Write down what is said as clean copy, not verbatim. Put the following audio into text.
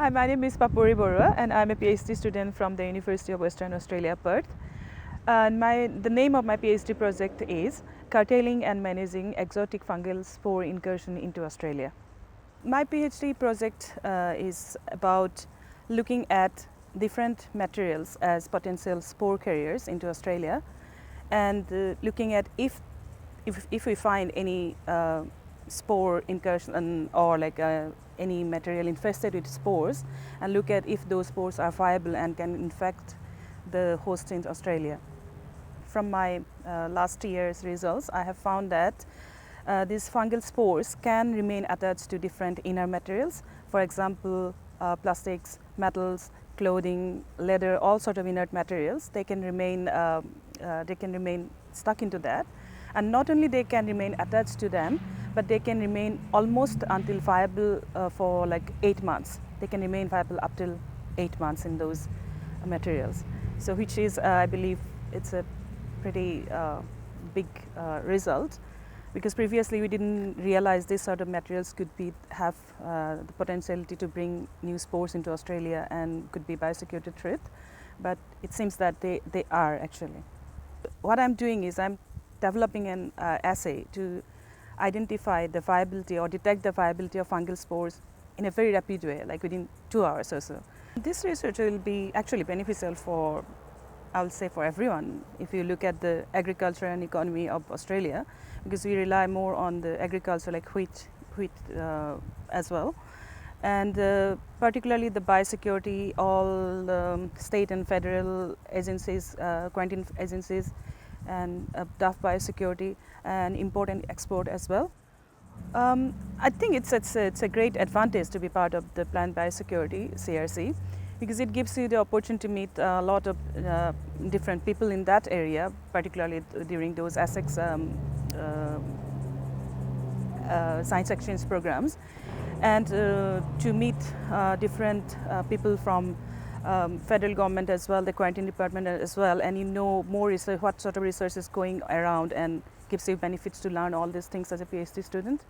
Hi, my name is Papori Barua and I'm a PhD student from the University of Western Australia, Perth. And the name of my PhD project is Curtailing and Managing Exotic Fungal Spore Incursion into Australia. My PhD project is about looking at different materials as potential spore carriers into Australia and looking at if we find any spore incursion or any material infested with spores, and look at if those spores are viable and can infect the host in Australia. From my last year's results, I have found that these fungal spores can remain attached to different inner materials. For example, plastics, metals, clothing, leather, all sort of inert materials. They can remain stuck into that, and not only they can remain attached to them, but they can remain almost until viable for like 8 months. They can remain viable up till 8 months in those materials. So which is, I believe, it's a pretty big result, because previously we didn't realize this sort of materials could have the potentiality to bring new spores into Australia and could be biosecurity threat, but it seems that they are actually. What I'm doing is I'm developing an assay to identify the viability or detect the viability of fungal spores in a very rapid way, like within 2 hours or so. This research will be actually beneficial for, I would say, for everyone if you look at the agriculture and economy of Australia, because we rely more on the agriculture like wheat as well. And particularly the biosecurity, all state and federal agencies, quarantine agencies, and tough biosecurity and import and export as well. I think it's a great advantage to be part of the Plant Biosecurity CRC, because it gives you the opportunity to meet a lot of different people in that area, particularly during those ASECs science exchange programs, and to meet different people from federal government as well, the quarantine department as well, and you know more research, what sort of research is going around, and gives you benefits to learn all these things as a PhD student.